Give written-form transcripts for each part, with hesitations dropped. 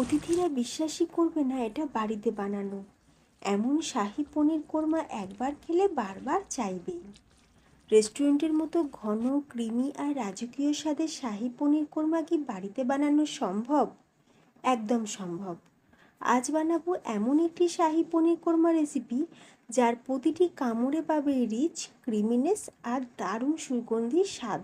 অতিথিরা বিশ্বাসই করবে না এটা বাড়িতে বানানো। এমন শাহি পনির কোরমা একবার খেলে বারবার চাইবেই। রেস্টুরেন্টের মতো ঘন, ক্রিমি আর রাজকীয় স্বাদের শাহি পনির কোরমা কি বাড়িতে বানানো সম্ভব? একদম সম্ভব। আজ বানাবো এমন একটি শাহি পনির কোরমা রেসিপি যার প্রতিটি কামড়ে পাবে রিচ, ক্রিমিনেস আর দারুণ সুগন্ধি স্বাদ।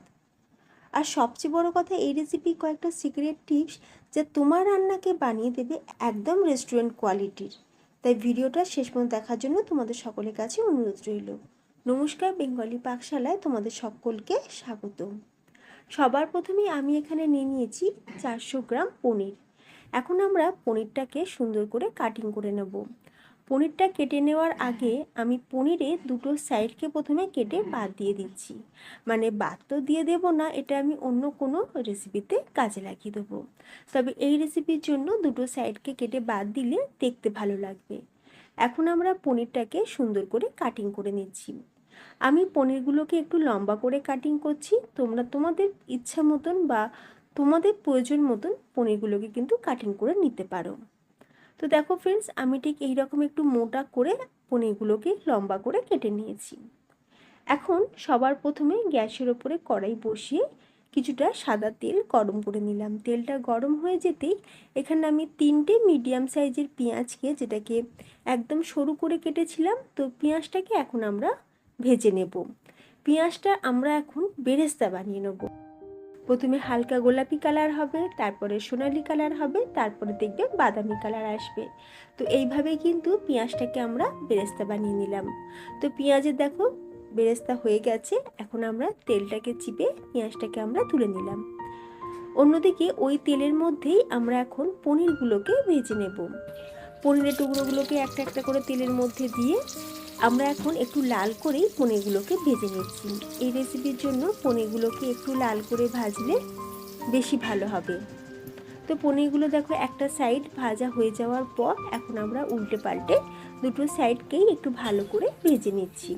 আর সবচেয়ে বড় কথা, এই রেসিপি কয়েকটা সিক্রেট টিপস যা তোমার রান্নাকে বানিয়ে দেবে একদম রেস্টুরেন্ট কোয়ালিটির। তাই ভিডিওটা শেষ পর্যন্ত দেখার জন্য তোমাদের সকলের কাছে অনুরোধ রইল। নমস্কার, বেঙ্গলি পাকশালায় তোমাদের সকলকে স্বাগত। সবার প্রথমেই আমি এখানে নিয়ে নিয়েছি 400 গ্রাম পনির। এখন আমরা পনিরটাকে সুন্দর করে কাটিং করে নেব। পনিরটা কেটে নেওয়ার আগে আমি পনিরে দুটো সাইডকে প্রথমে কেটে বাদ দিয়ে দিচ্ছি। মানে বাদ তো দিয়ে দেবো না, এটা আমি অন্য কোনো রেসিপিতে কাজে লাগিয়ে দেবো। তবে এই রেসিপির জন্য দুটো সাইডকে কেটে বাদ দিলে দেখতে ভালো লাগবে। এখন আমরা পনিরটাকে সুন্দর করে কাটিং করে নিচ্ছি। আমি পনিরগুলোকে একটু লম্বা করে কাটিং করছি। তোমরা তোমাদের ইচ্ছা মতন বা তোমাদের প্রয়োজন মতন পনিরগুলোকে কিন্তু কাটিং করে নিতে পারো। তো দেখো ফ্রেন্ডস, আমি ঠিক এইরকম একটু মোটা করে পনিরগুলোকে লম্বা করে কেটে নিয়েছি। এখন সবার প্রথমে গ্যাসের ওপরে কড়াই বসিয়ে কিছুটা সাদা তেল গরম করে নিলাম। তেলটা গরম হয়ে যেতেই এখানে আমি 3টে মিডিয়াম সাইজের পেঁয়াজকে, যেটাকে একদম সরু করে কেটেছিলাম, তো পেঁয়াজটাকে এখন আমরা ভেজে নেব। পেঁয়াজটা আমরা এখন বেরেস্তা বানিয়ে নেব। প্রথমে হালকা গোলাপি কালার হবে, তারপরে সোনালি কালার হবে, তারপরে দেখবে বাদামি কালার আসবে। তো এইভাবেই কিন্তু পেঁয়াজটাকে আমরা বেরেস্তা বানিয়ে নিলাম। তো পেঁয়াজের দেখো বেরেস্তা হয়ে গেছে। এখন আমরা তেলটাকে চিপে পেঁয়াজটাকে আমরা তুলে নিলাম। অন্যদিকে ওই তেলের মধ্যেই আমরা এখন পনিরগুলোকে ভেজে নেব। পনিরের টুকরোগুলোকে একটা একটা করে তেলের মধ্যে দিয়ে আমরা এখন একটু লাল করেই পনিরগুলোকে ভেজে নিচ্ছি। এই রেসিপির জন্য পনিরগুলোকে একটু লাল করে ভাজলে বেশি ভালো হবে। তো পনিরগুলো দেখো একটা সাইড ভাজা হয়ে যাওয়ার পর এখন আমরা উল্টে পাল্টে দুটো সাইডকেই একটু ভালো করে ভেজে নিচ্ছি।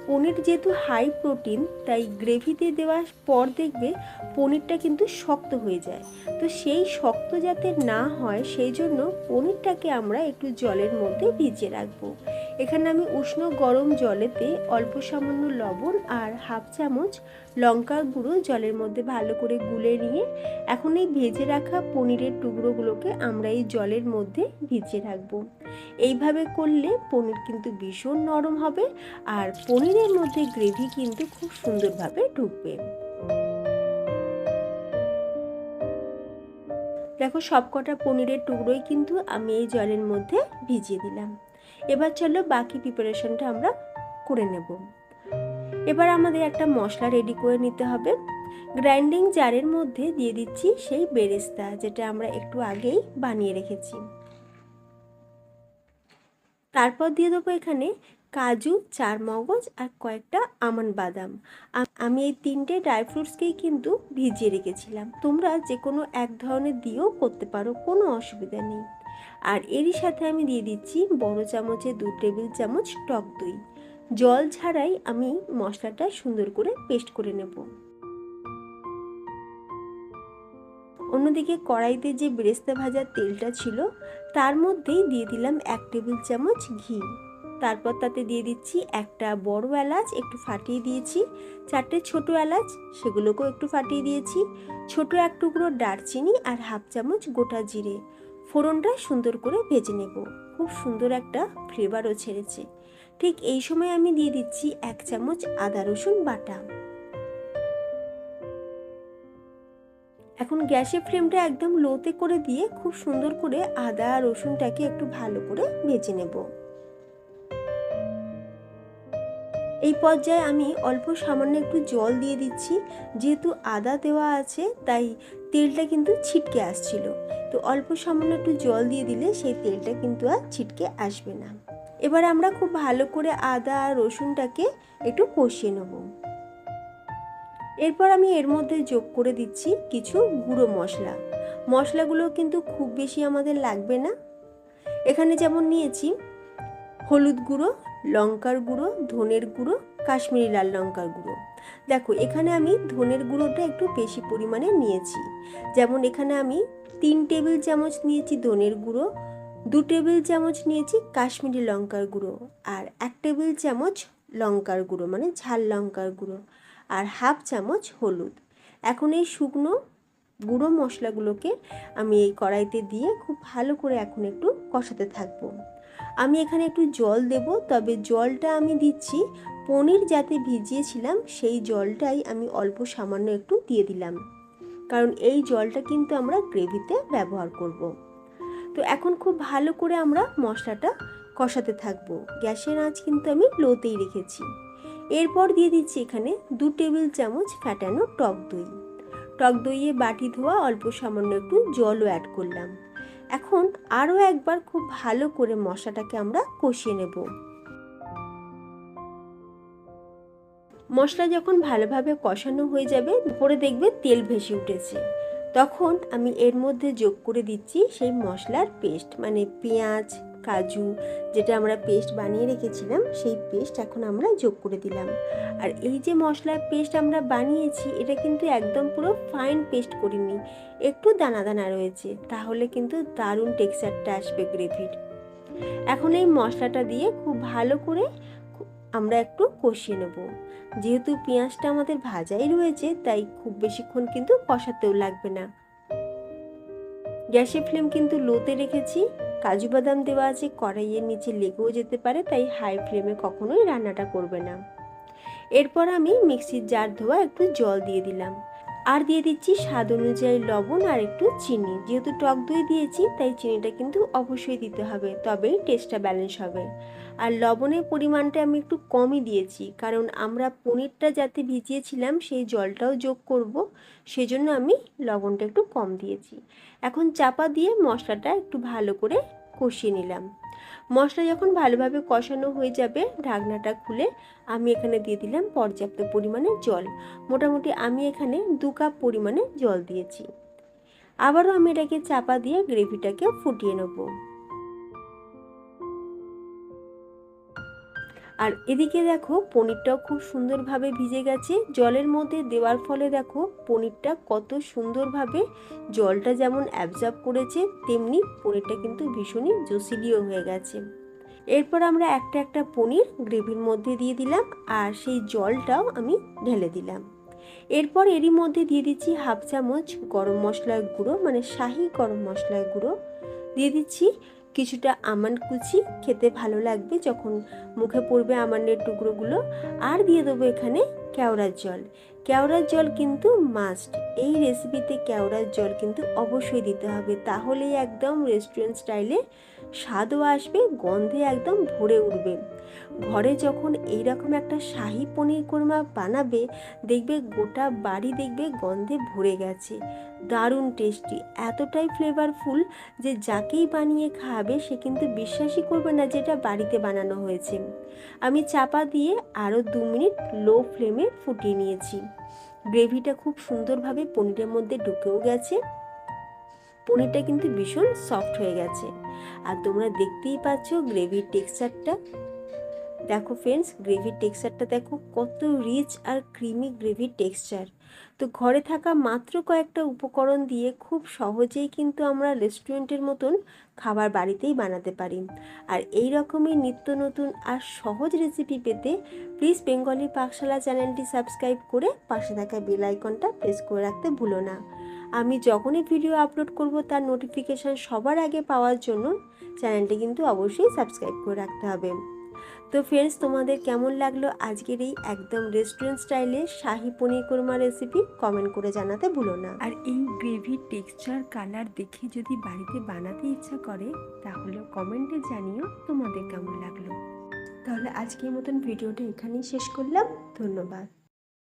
পনির যেহেতু হাই প্রোটিন, তাই গ্রেভিতে দেওয়ার পর দেখবে পনিরটা কিন্তু শক্ত হয়ে যায়। তো সেই শক্ত যাতে না হয় সেই জন্য পনিরটাকে আমরা একটু জলের মধ্যে ভিজিয়ে রাখবো। এখানে আমি উষ্ণ গরম জলেতে অল্প সামান্য লবণ আর হাফ চামচ লঙ্কার গুঁড়ো জলের মধ্যে ভালো করে গুলে নিয়ে এখন এই ভেজে রাখা পনিরের টুকরোগুলোকে আমরা এই জলের মধ্যে ভিজিয়ে রাখবো। এইভাবে করলে পনির কিন্তু ভীষণ নরম হবে আর পনিরের মধ্যে গ্রেভি কিন্তু খুব সুন্দরভাবে ঢুকবে। দেখো সবকটা পনিরের টুকরোই কিন্তু আমি এই জলের মধ্যে ভিজিয়ে দিলাম। এবার চলো বাকি প্রিপারেশনটা আমরা করে নেব। এবার আমাদের একটা মশলা রেডি করে নিতে হবে। গ্রাইন্ডিং জারের মধ্যে দিয়ে দিচ্ছি সেই বেরেস্তা, যেটা আমরা একটু আগেই বানিয়ে রেখেছি। তারপর দিয়ে দেবো এখানে কাজু, চারমগজ আর কয়েকটা আমন্ড বাদাম। আমি এই 3টে ড্রাই ফ্রুটসকেই কিন্তু ভিজিয়ে রেখেছিলাম। তোমরা যে কোনো এক ধরনের দিয়েও করতে পারো, কোনো অসুবিধা নেই। আর এরই সাথে আমি দিয়ে দিচ্ছি বড় চামচে 2 টেবিল চামচ টক দই। জল ছাড়াই আমি মশলাটা সুন্দর করে পেস্ট করে নেব। অন্যদিকে কড়াইতে যে বেরেস্তা ভাজার তেলটা ছিল তার মধ্যেই দিয়ে দিলাম 1 টেবিল চামচ ঘি। তারপর তাতে দিয়ে দিচ্ছি একটা বড় এলাচ একটু ফাটিয়ে দিয়েছি, 4টে ছোট এলাচ সেগুলোকেও একটু ফাটিয়ে দিয়েছি, ছোট এক টুকরো দারচিনি আর হাফ চামচ গোটা জিরে। ফোড়নটা সুন্দর করে ভেজে নেব। খুব সুন্দর একটা ফ্লেভারও ছেড়েছে। ঠিক এই সময় আমি দিয়ে দিচ্ছি 1 চামচ আদা রসুন বাটা। এখন গ্যাসের ফ্লেমটা একদম লোতে করে দিয়ে খুব সুন্দর করে আদা আর রসুনটাকে একটু ভালো করে ভেজে নেব। এই পর্যায়ে আমি অল্প সামান্য একটু জল দিয়ে দিচ্ছি। যেহেতু আদা দেওয়া আছে তাই তেলটা কিন্তু ছিটকে আসছিল, তো অল্প সামান্য একটু জল দিয়ে দিলে সেই তেলটা কিন্তু আর ছিটকে আসবে না। এবার আমরা খুব ভালো করে আদা আর রসুনটাকে একটু কষিয়ে নেব। এরপর আমি এর মধ্যে যোগ করে দিচ্ছি কিছু গুঁড়ো মশলা। মশলাগুলো কিন্তু খুব বেশি আমাদের লাগবে না। এখানে যেমন নিয়েছি হলুদ গুঁড়ো, লঙ্কার গুঁড়ো, ধনের গুঁড়ো, কাশ্মীরি লাল লঙ্কার গুঁড়ো। দেখো এখানে আমি ধনের গুঁড়োটা একটু বেশি পরিমাণে নিয়েছি। যেমন এখানে আমি 3 টেবিল চামচ নিয়েছি ধনের গুঁড়ো, 2 টেবিল চামচ নিয়েছি কাশ্মীরি লঙ্কার গুঁড়ো, আর 1 টেবিল চামচ লঙ্কার গুঁড়ো মানে ঝাল লঙ্কার গুঁড়ো, আর হাফ চামচ হলুদ। এখন এই শুকনো গুঁড়ো মশলাগুলোকে আমি এই কড়াইতে দিয়ে খুব ভালো করে এখন একটু কষাতে থাকবো। আমি এখানে একটু জল দেব, তবে জলটা আমি দিচ্ছি পনির যাতে ভিজিয়েছিলাম সেই জলটাই আমি অল্প সামান্য একটু দিয়ে দিলাম, কারণ এই জলটা কিন্তু আমরা গ্রেভিতে ব্যবহার করব। তো এখন খুব ভালো করে আমরা মশলাটা কষাতে থাকবো। গ্যাসের আঁচ কিন্তু আমি লোতেই রেখেছি। এরপর দিয়ে দিচ্ছি এখানে 2 টেবিল চামচ ফ্যাটানো টক দই। টক দইয়ে বাটি ধোয়া অল্প সামান্য একটু জলও অ্যাড করলাম। এখন আরও একবার খুব ভালো করে মশলাটাকে আমরা কষিয়ে নেব। মশলা যখন ভালোভাবে কষানো হয়ে যাবে, উপরে দেখবে তেল ভেসে উঠেছে, তখন আমি এর মধ্যে যোগ করে দিচ্ছি সেই মশলার পেস্ট, মানে পেঁয়াজ কাজু যেটা আমরা পেস্ট বানিয়ে রেখেছিলাম সেই পেস্ট এখন আমরা যোগ করে দিলাম। আর এই যে মশলার পেস্ট আমরা বানিয়েছি এটা কিন্তু একদম পুরো ফাইন পেস্ট করিনি, একটু দানা দানা রয়েছে, তাহলে কিন্তু দারুণ টেক্সচারটা আসবে গ্রেভির। এখন এই মশলাটা দিয়ে খুব ভালো করে আমরা একটু কষিয়ে নেব। যেহেতু পেঁয়াজটা আমাদের ভাজাই রয়েছে তাই খুব বেশিক্ষণ কিন্তু কষাতেও লাগবে না। গ্যাসের ফ্লেম কিন্তু লোতে রেখেছি, কাজু বাদাম দেওয়া আছে, কড়াইয়ের নিচে লেগেও যেতে পারে, তাই হাই ফ্লেমে কখনোই রান্নাটা করবে না। এরপর আমি মিক্সির জার ধোয়া একটু জল দিয়ে দিলাম, আর দিয়ে দিচ্ছি স্বাদ অনুযায়ী লবণ আর একটু চিনি। যেহেতু টক দই দিয়েছি তাই চিনিটা কিন্তু অবশ্যই দিতে হবে, তবেই টেস্টটা ব্যালেন্স হবে। আর লবণের পরিমাণটা আমি একটু কমই দিয়েছি, কারণ আমরা পনিরটা যাতে ভিজিয়েছিলাম সেই জলটাও যোগ করব, সেজন্য আমি লবণটা একটু কম দিয়েছি। এখন চাপা দিয়ে মশলাটা একটু ভালো করে কষিয়ে নিলাম। মশলা যখন ভালোভাবে কষানো হয়ে যাবে ঢাকনাটা খুলে আমি এখানে দিয়ে দিলাম পর্যাপ্ত পরিমাণে জল। মোটামুটি আমি এখানে 2 কাপ পরিমাণে জল দিয়েছি। আবারও আমি এটাকে চাপা দিয়ে গ্রেভিটাকে ফুটিয়ে নেব। আর এদিকে দেখো পনিরটাও খুব সুন্দরভাবে ভিজে গেছে। জলের মধ্যে দেওয়ার ফলে দেখো পনিরটা কত সুন্দরভাবে জলটা যেমন অ্যাবজর্ব করেছে, তেমনি পনিরটা কিন্তু ভীষণই জুসিলিও হয়ে গেছে। এরপর আমরা একটা একটা পনির গ্রেভির মধ্যে দিয়ে দিলাম, আর সেই জলটাও আমি ঢেলে দিলাম। এরপর এরই মধ্যে দিয়ে দিচ্ছি হাফ চামচ গরম মশলার গুঁড়ো, মানে শাহি গরম মশলার গুঁড়ো। দিয়ে দিচ্ছি কিছুটা আমন্ড কুচি, খেতে ভালো লাগবে যখন মুখে পড়বে আমন্ডের টুকরোগুলো। আর দিয়ে দেবো এখানে কেওড়ার জল। কেওড়ার জল কিন্তু মাস্ট, এই রেসিপিতে কেওড়ার জল কিন্তু অবশ্যই দিতে হবে, তাহলেই একদম রেস্টুরেন্ট স্টাইলে স্বাদও আসবে, গন্ধে একদম ভরে উঠবে। ঘরে যখন এইরকম একটা শাহি পনির কোরমা বানাবে দেখবে গোটা বাড়ি দেখবে গন্ধে ভরে গেছে। দারুণ টেস্টি, এতটাই ফ্লেভারফুল যে যাকেই বানিয়ে খাওয়াবে সে কিন্তু বিশ্বাসই করবে না যে এটা বাড়িতে বানানো হয়েছে। আমি চাপা দিয়ে আরও 2 মিনিট লো ফ্লেমে ফুটিয়ে নিয়েছি। গ্রেভিটা খুব সুন্দরভাবে পনিরের মধ্যে ঢুকেও গেছে, পনিরটা কিন্তু ভীষণ সফট হয়ে গেছে। আর তোমরা দেখতেই পাচ্ছ গ্রেভির টেক্সচারটা। দেখো ফ্রেন্ডস, গ্রেভির টেক্সচারটা দেখো কত রিচ আর ক্রিমি গ্রেভির টেক্সচার। তো ঘরে থাকা মাত্র কয়েকটা উপকরণ দিয়ে খুব সহজেই কিন্তু আমরা রেস্টুরেন্টের মতন খাবার বাড়িতেই বানাতে পারি। আর এই রকমই নিত্য নতুন আর সহজ রেসিপি পেতে প্লিজ বেঙ্গলি পাকশালা চ্যানেলটি সাবস্ক্রাইব করে পাশে থাকা বেল আইকনটা প্রেস করে রাখতে ভুলো না। আমি যখনই ভিডিও আপলোড করব তার নোটিফিকেশান সবার আগে পাওয়ার জন্য চ্যানেলটি কিন্তু অবশ্যই সাবস্ক্রাইব করে রাখতে হবে। তো ফ্রেন্ডস, তোমাদের কেমন লাগলো আজকের এই একদম রেস্টুরেন্ট স্টাইলে শাহি পনির কোরমা রেসিপি কমেন্ট করে জানাতে ভুলো না। আর এই গ্রেভির টেক্সচার কালার দেখে যদি বাড়িতে বানাতে ইচ্ছা করে তাহলে কমেন্টে জানিও তোমাদের কেমন লাগলো। তাহলে আজকের মতন ভিডিওটা এখানেই শেষ করলাম। ধন্যবাদ।